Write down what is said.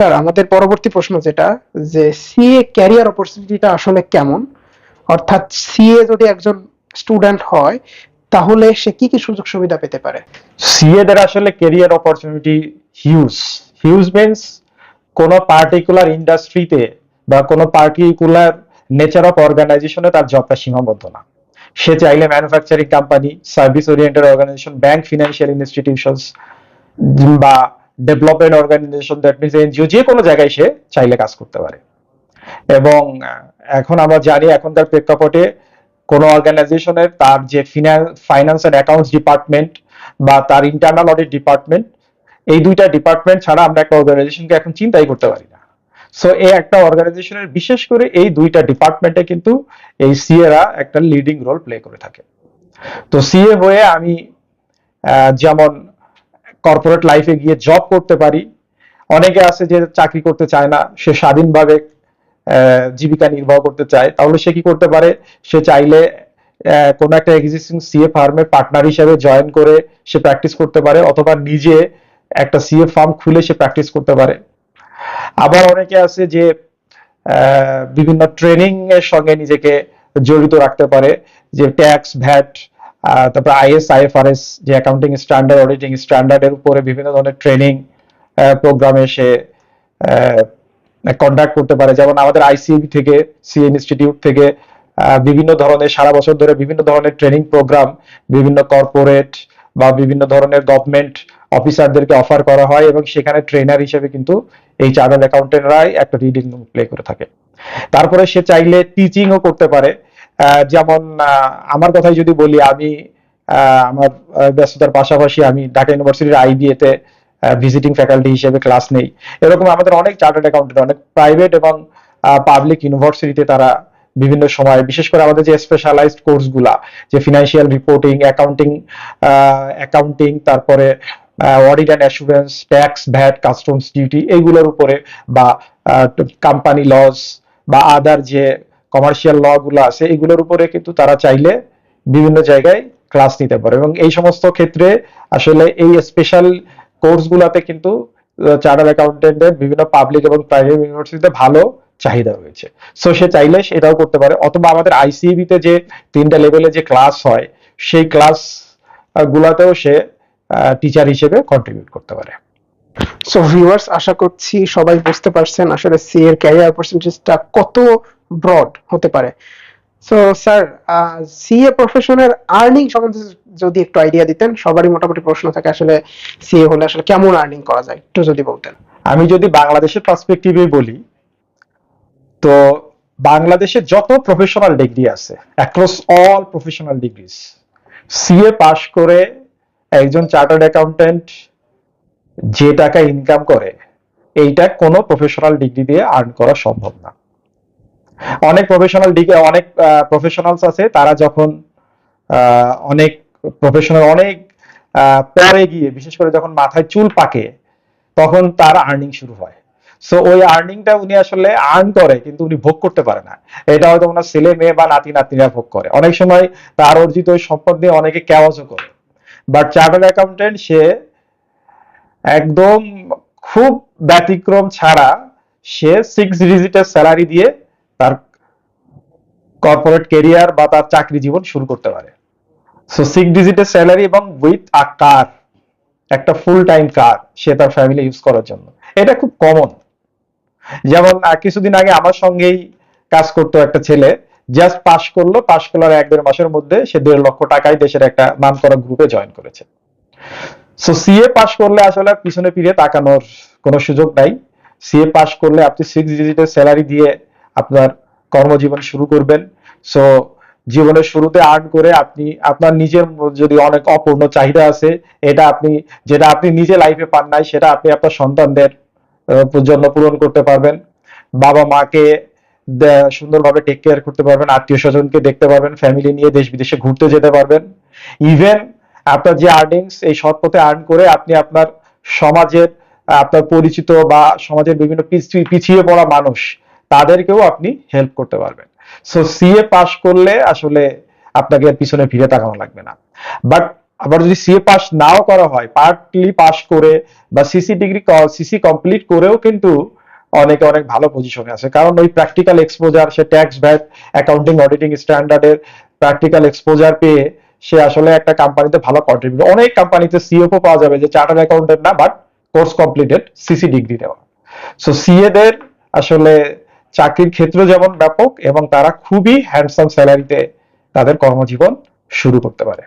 Sir আমাদের পরবর্তী প্রশ্ন যেটা, যে সিএ ক্যারিয়ার অপরচুনিটিটা আসলে কেমন, অর্থাৎ সিএ যদি একজন স্টুডেন্ট হয় তাহলে সে কি কি সুযোগ সুবিধা পেতে পারে? সিএ দের আসলে career opportunity huge. Huge means কোন পার্টিকুলার ইন্ডাস্ট্রিতে বা কোন পার্টিকুলার নেচার অফ অর্গানাইজেশনে তার জবটা সীমাবদ্ধ না। সে চাইলে manufacturing company, service oriented organisation, bank, financial institutions বা development organisation, that means NGO, যে কোনো জায়গায় সে চাইলে কাজ করতে পারে। এবং এখন আমরা জানি এখনকার প্রেক্ষাপটে কোন অর্গানাইজেশনের তার যে ফাইন্যান্স এন্ড অ্যাকাউন্টস ডিপার্টমেন্ট বা তার ইন্টারনাল অডিট ডিপার্টমেন্ট, এই দুইটা ডিপার্টমেন্ট ছাড়া আমরা একটা অর্গানাইজেশনকে এখন চিন্তাই করতে পারি না। সো এই একটা অর্গানাইজেশনের বিশেষ করে এই দুইটা ডিপার্টমেন্টে কিন্তু এই সিএরা একটা লিডিং রোল প্লে করে থাকে। তো সিএ হয়ে আমি যেমন কর্পোরেট লাইফে গিয়ে জব করতে পারি, অনেকে আছে যে চাকরি করতে চায় না, সে স্বাধীনভাবে জীবিকা নির্বাহ করতে চায়, তাহলে সে কি করতে পারে, সে চাইলে কোনো একটা এক্সিস্টিং সিএ ফার্মে পার্টনার হিসেবে জয়েন করে সে প্র্যাকটিস করতে পারে, অথবা নিজে একটা সিএ ফার্ম খুলে সে প্র্যাকটিস করতে পারে। আবার অনেকে আছে যে বিভিন্ন ট্রেনিং এর সঙ্গে নিজেকে জড়িত রাখতে পারে, যে ট্যাক্স, ভ্যাট, তারপর আইএস, আইএফআরএস, যে অ্যাকাউন্টিং স্ট্যান্ডার্ড, অডিটিং স্ট্যান্ডার্ডের উপরে বিভিন্ন ধরনের ট্রেনিং প্রোগ্রামে সে কন্ডাক্ট করতে পারে। যেমন আমাদের আইসিএবি থেকে, সিএ ইনস্টিটিউট থেকে বিভিন্ন ধরনের সারা বছর ধরে বিভিন্ন ধরনের ট্রেনিং প্রোগ্রাম বিভিন্ন কর্পোরেট বা বিভিন্ন ধরনের গভর্নমেন্ট অফিসারদেরকে অফার করা হয়, এবং সেখানে ট্রেনার হিসেবে কিন্তু এই চার্টার্ড অ্যাকাউন্টেন্টরাই একটা লিডিং রোল প্লে করে থাকে। তারপরে সে চাইলে টিচিংও করতে পারে। যেমন আমার কথাই যদি বলি, আমি আমার ব্যস্ততার পাশাপাশি আমি ঢাকা ইউনিভার্সিটির আইবিএ তে ভিজিটিং ফ্যাকাল্টি হিসেবে ক্লাস নেই। এরকম আমাদের অনেক চার্টার্ড অ্যাকাউন্টেন্ট, অনেক প্রাইভেট এবং পাবলিক ইউনিভার্সিটিতে তারা বিভিন্ন সময়, বিশেষ করে আমাদের যে স্পেশালাইজড কোর্সগুলা, যে ফিনান্সিয়াল রিপোর্টিং, অ্যাকাউন্টিং, তারপরে audit and assurance, tax, VAT, customs duty, এইগুলোর উপরে, বা কোম্পানি লস বা আদার যে কমার্শিয়াল ল গুলো আছে, এগুলোর উপরে কিন্তু তারা চাইলে বিভিন্ন জায়গায় ক্লাস নিতে পারে। এবং এই সমস্ত ক্ষেত্রে আসলে এই স্পেশাল কোর্স গুলাতে কিন্তু চার্টার্ড অ্যাকাউন্টেন্টের বিভিন্ন পাবলিক এবং প্রাইভেট ইউনিভার্সিটিতে ভালো চাহিদা রয়েছে। সো সে চাইলে সেটাও করতে পারে, অথবা আমাদের আইসিএবি তে যে 3টা লেভেলে যে ক্লাস হয়, সেই ক্লাস গুলাতেও সে টিচার হিসেবে কন্ট্রিবিউট করতে পারে। সো ভিউয়ার্স, আশা করছি সবাই বুঝতে পারছেন আসলে সিএ এর ক্যারিয়ার অপরচুনিটিসটা কত ব্রড হতে পারে। সো স্যার, সিএ প্রফেশনের আর্নিং সম্বন্ধে যদি একটু আইডিয়া দিতেন। সবারই মোটামুটি প্রশ্ন থাকে আসলে সিএ হলে আসলে কেমন আর্নিং করা যায়, একটু যদি বলতেন। আমি যদি বাংলাদেশের পার্সপেক্টিভে বলি, তো বাংলাদেশে যত প্রফেশনাল ডিগ্রি আছে, across all professional degrees, CA pass করে একজন চার্টার্ড অ্যাকাউন্টেন্ট যে টাকা ইনকাম করে, এইটা কোনো প্রফেশনাল ডিগ্রি দিয়ে আর্ন করা সম্ভব না। অনেক প্রফেশনাল ডিগ্রি, অনেক প্রফেশনালস আছে, তারা যখন অনেক প্রফেশনাল, অনেক পরে গিয়ে, বিশেষ করে যখন মাথায় চুল পাকে, তখন তার আর্নিং শুরু হয়। সো ওই আর্নিংটা উনি আসলে আর্ন করে, কিন্তু উনি ভোগ করতে পারে না। এটা হয়তো ওনার ছেলে মেয়ে বা নাতি নাতনিরা ভোগ করে। অনেক সময় তার অর্জিত ওই সম্পদ দিয়ে অনেকে কেওয়াজও করে। বাট চার্টার্ড অ্যাকাউন্টেন্ট সে একদম খুব ব্যতিক্রম ছাড়া সে 6 ডিজিটের স্যালারি দিয়ে তার কর্পোরেট ক্যারিয়ার বা তার চাকরি জীবন শুরু করতে পারে। সো 6 ডিজিটের স্যালারি এবং উইথ আ কার, একটা ফুল টাইম কার সে তার ফ্যামিলি ইউজ করার জন্য, এটা খুব কমন। যেমন কিছুদিন আগে আমার সঙ্গেই কাজ করতো একটা ছেলে, জাস্ট পাশ করলো, পাশ করার 1-1.5 মাসের মধ্যে সে 1.5 লক্ষ টাকায় দেশের একটা নামকরা গ্রুপে জয়েন করেছে। সো সিএ পাশ করলে আসলে পিছনে ফিরে তাকানোর কোনো সুযোগ নাই। সিএ পাশ করলে আপনি 6 ডিজিটের স্যালারি দিয়ে আপনার কর্মজীবন শুরু করবেন। সো জীবনের শুরুতে আর্ন করে আপনি আপনার নিজের যদি অনেক অপূর্ণ চাহিদা আছে, এটা আপনি, যেটা আপনি নিজে লাইফে পান নাই, সেটা আপনি আপনার সন্তানদের জন্য পূরণ করতে পারবেন। বাবা মাকে সুন্দরভাবে টেক কেয়ার করতে পারবেন, আত্মীয় স্বজনকে দেখতে পারবেন, ফ্যামিলি নিয়ে দেশ বিদেশে ঘুরতে যেতে পারবেন। ইভেন আপনার যে আর্নিংস, এই সৎ পথে আর্ন করে আপনি আপনার সমাজের, আপনার পরিচিত বা সমাজের বিভিন্ন পিছিয়ে পড়া মানুষ, তাদেরকেও আপনি হেল্প করতে পারবেন। সো সিএ পাস করলে আসলে আপনাকে পিছনে ফিরে তাকানো লাগবে না। বাট আবার যদি সিএ পাস নাও করা হয়, পার্টলি পাস করে বা সিসি কমপ্লিট করেও কিন্তু অনেকে অনেক ভালো পজিশনে আছে, কারণ ওই প্র্যাকটিক্যাল এক্সপোজার, সে ট্যাক্স, ভ্যাট, অ্যাকাউন্টিং, অডিটিং স্ট্যান্ডার্ডের প্র্যাকটিক্যাল এক্সপোজার পেয়ে সে আসলে একটা কোম্পানিতে ভালো কন্ট্রিবিউট, অনেক কোম্পানিতে সিএফও পাওয়া যাবে যে চার্টার্ড অ্যাকাউন্টেন্ট না, but course completed, CC degree দেওয়া। সো সিএ দের আসলে চাকরির ক্ষেত্র যেমন ব্যাপক, এবং তারা খুবই হ্যান্ডসাম স্যালারিতে তাদের কর্মজীবন শুরু করতে পারে।